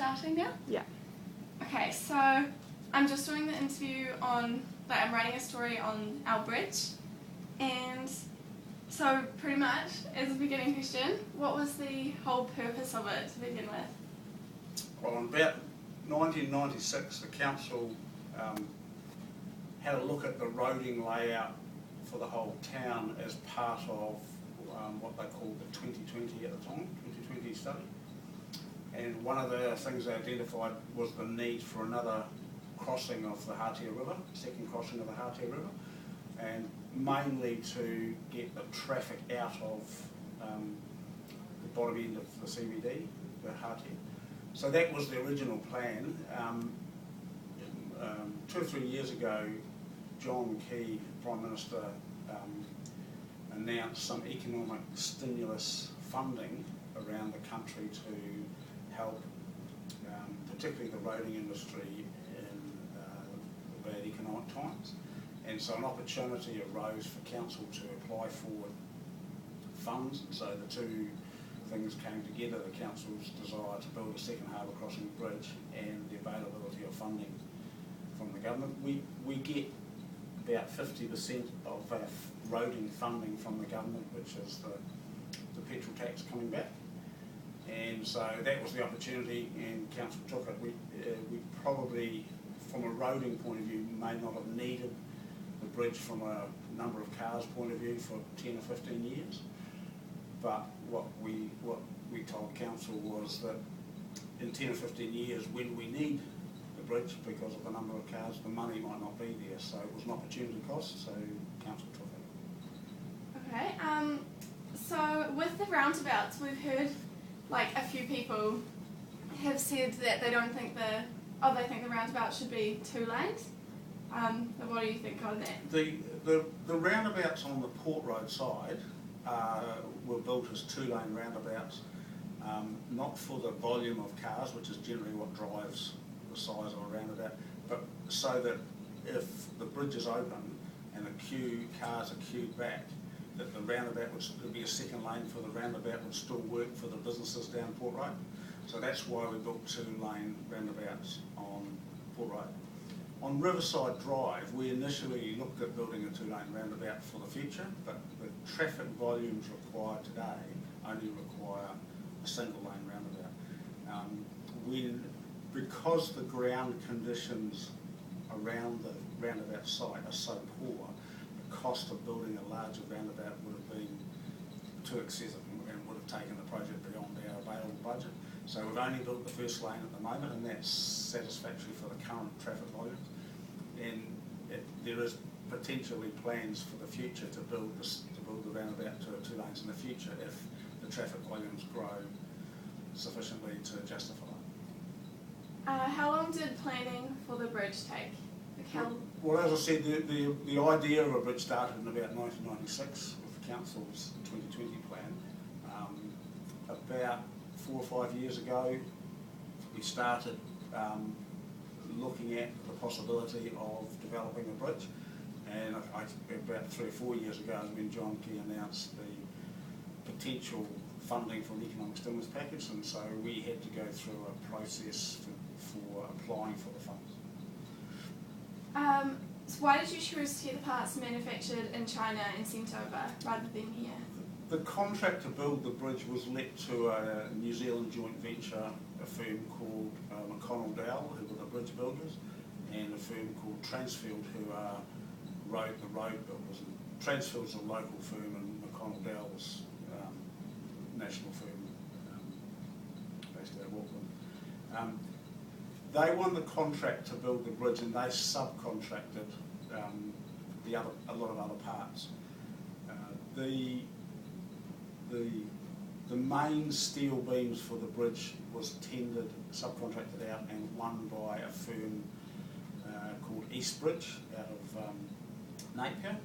starting now? Yeah. Okay, so I'm just doing the interview on, I'm writing a story on our bridge, and so pretty much, as a beginning question, what was the whole purpose of it to begin with? Well, in about 1996, the council had a look at the roading layout for the whole town as part of what they called the 2020 at the time, 2020 study. And one of the things they identified was the need for another crossing of the Hatia River, second crossing of the Hatia River, and mainly to get the traffic out of the bottom end of the CBD, the Hatia. So that was the original plan. 2 or 3 years ago, John Key, Prime Minister, announced some economic stimulus funding around the country to help, particularly the roading industry in the bad economic times. And so an opportunity arose for council to apply for funds, and so the two things came together, the council's desire to build a second harbour crossing bridge and the availability of funding from the government. We get about 50% of our roading funding from the government, which is the petrol tax coming back. And so that was the opportunity, and council took it. We probably, from a roading point of view, may not have needed the bridge from a number of cars point of view for 10 or 15 years. But what we told council was that in 10 or 15 years, when we need the bridge because of the number of cars, the money might not be there. So it was an opportunity cost, so council took it. Okay, so with the roundabouts, we've heard a few people have said that they don't think they think the roundabout should be 2 lanes. What do you think on that? The roundabouts on the Port Road side were built as 2-lane roundabouts, not for the volume of cars, which is generally what drives the size of a roundabout, but so that if the bridge is open and cars are queued back, that the roundabout would be a second lane for the roundabout would still work for the businesses down Port Road. So that's why we built 2-lane roundabouts on Port Road. On Riverside Drive, we initially looked at building a 2-lane roundabout for the future, but the traffic volumes required today only require a single-lane roundabout. Because the ground conditions around the roundabout site are so poor, the cost of building a larger roundabout would have been too excessive and would have taken the project beyond our available budget. So we've only built the first lane at the moment, and that's satisfactory for the current traffic volumes. And there is potentially plans for the future to build the roundabout to 2 lanes in the future if the traffic volumes grow sufficiently to justify it. How long did planning for the bridge take? Well, as I said, the idea of a bridge started in about 1996 with the council's 2020 plan. About 4 or 5 years ago, we started looking at the possibility of developing a bridge, and about 3 or 4 years ago is when John Key announced the potential funding for an economic stimulus package, and so we had to go through a process for applying for the funds. So why did you choose to get the parts manufactured in China and sent over rather than here? The contract to build the bridge was let to a New Zealand joint venture, a firm called McConnell Dowell, who were the bridge builders, and a firm called Transfield, who are the road builders. And Transfield's a local firm, and McConnell Dowell's national firm based out of Auckland. They won the contract to build the bridge, and they subcontracted a lot of other parts. The main steel beams for the bridge was tendered, subcontracted out, and won by a firm called East Bridge out of Napier,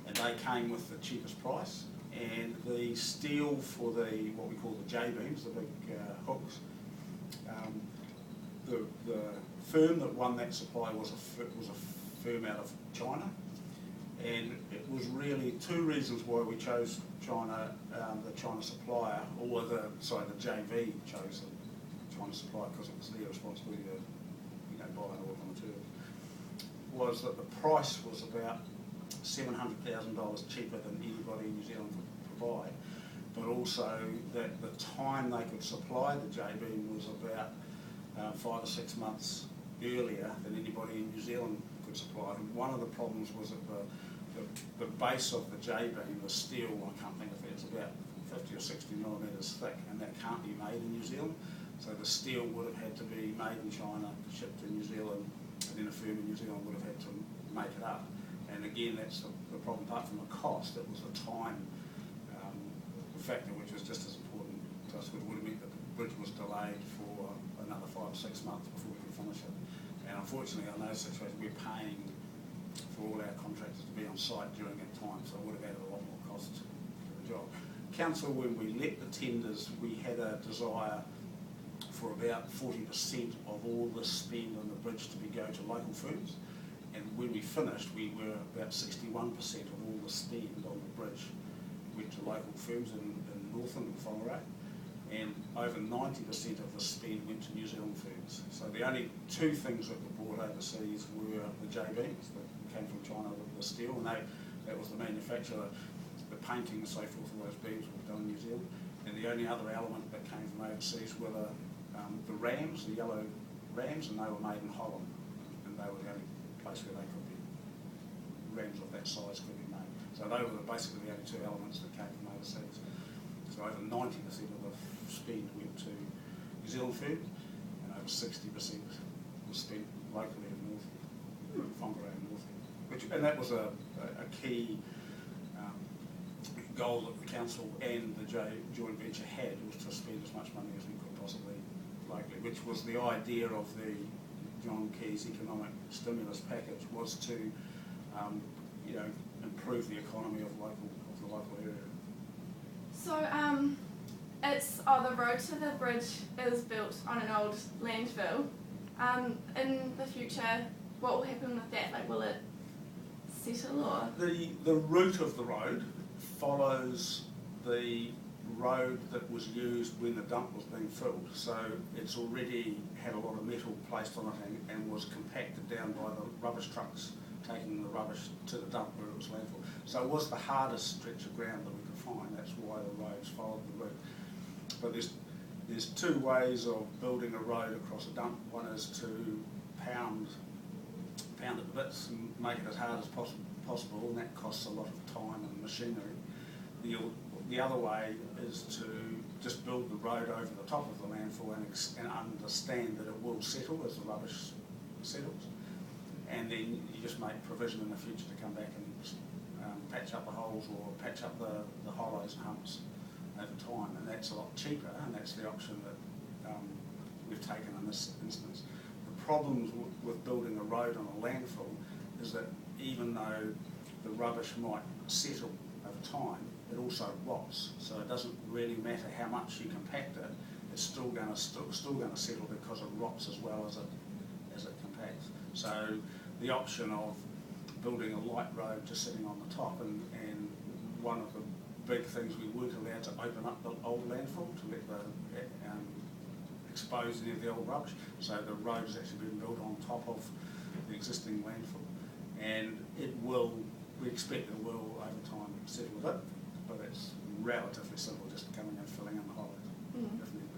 and they came with the cheapest price. And the steel for what we call the J-beams, the big hooks, the firm that won that supply was a firm out of China, and it was really 2 reasons why we chose China, the China supplier, or the JV chose the kind of supply, because it was their responsibility to buy all of the materials, was that the price was about $700,000 cheaper than anybody in New Zealand could provide, but also that the time they could supply the J-beam was about 5 or 6 months earlier than anybody in New Zealand could supply. And one of the problems was that the base of the J-beam, the steel, I can't think of it, it's about 50 or 60 millimetres thick, and that can't be made in New Zealand. So the steel would have had to be made in China, shipped to New Zealand, and then a firm in New Zealand would have had to make it up. And again, that's the problem. Apart from the cost, it was the time factor, which was just as important to us. It would have meant that the bridge was delayed for another 5 or 6 months before we could finish it. And unfortunately, in those situations, we're paying for all our contractors to be on site during that time, so it would have added a lot more cost to the job. Council, when we let the tenders, we had a desire for about 40% of all the spend on the bridge to go to local firms. And when we finished, we were about 61% of all the spend on the bridge went to local firms in Northland and Whangarei, and over 90% of the spend went to New Zealand firms. So the only two things that were bought overseas were the J-beams that came from China with the steel, and that was the manufacturer, the painting and so forth of those beams were done in New Zealand. And the only other element that came from overseas were the rams, the yellow rams, and they were made in Holland, and they were the only place where they could be, rams of that size could be made. So they were basically the only two elements that came from overseas. So over 90% of the spend went to New Zealand firms, and over 60% was spent locally in Northland, Whangarei and Northland. And that was a key goal that the council and the joint venture had, was to spend as much money as we could possibly locally, which was the idea of the John Key's economic stimulus package, was to improve the economy of the local area. So the road to the bridge is built on an old landfill. In the future, what will happen with that? Like, will it settle, or? The route of the road follows the road that was used when the dump was being filled. So it's already had a lot of metal placed on it and was compacted down by the rubbish trucks taking the rubbish to the dump where it was landfill. So it was the hardest stretch of ground that we could find. That's why the roads followed the route. But there's two ways of building a road across a dump. One is to pound it to bits and make it as hard as possible, and that costs a lot of time and machinery. The other way is to just build the road over the top of the landfill and understand that it will settle as the rubbish settles. And then you just make provision in the future to come back and patch up the holes or patch up the hollows and humps over time, and that's a lot cheaper, and that's the option that we've taken in this instance. The problems with building a road on a landfill is that even though the rubbish might settle over time, it also rots, so it doesn't really matter how much you compact it, it's still going to settle because it rots as well as it compacts. So the option of building a light road just sitting on the top, and one of the big things, we weren't allowed to open up the old landfill to let expose any of the old rubbish. So the road has actually been built on top of the existing landfill, and we expect it will over time settle with it, but it's relatively simple, just coming and filling in the hollows if need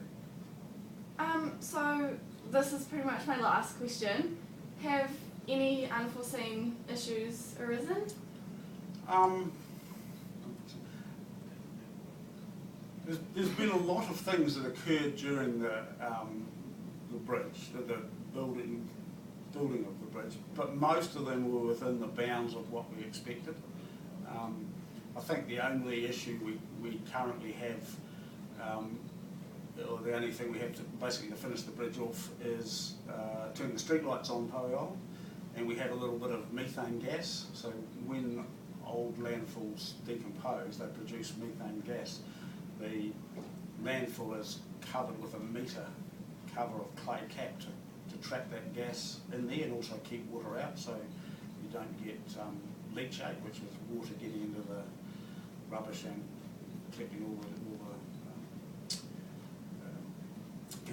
be. So this is pretty much my last question. Have any unforeseen issues arisen? There's been a lot of things that occurred during the bridge, the building of the bridge, but most of them were within the bounds of what we expected. I think the only issue we currently have, or the only thing we have to basically to finish the bridge off, is turn the street lights on Poe, and we have a little bit of methane gas. So when old landfills decompose, they produce methane gas. The landfill is covered with a metre cover of clay cap to trap that gas in there and also keep water out, so you don't get leachate, which is water getting into the rubbish and collecting all the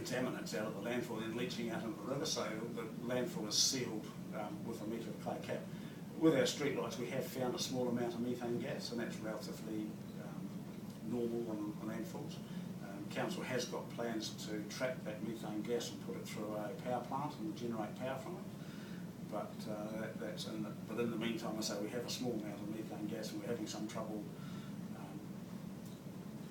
contaminants out of the landfill and leaching out into the river, so the landfill is sealed with a metre of clay cap. With our streetlights, we have found a small amount of methane gas, and that's relatively normal on landfills. Council has got plans to trap that methane gas and put it through a power plant and generate power from it. But but in the meantime, I say we have a small amount of methane gas, and we're having some trouble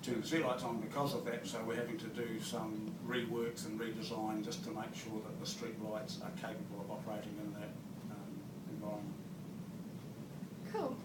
turning the streetlights on because of that. So we're having to do some reworks and redesign just to make sure that the streetlights are capable of operating in that environment. Cool.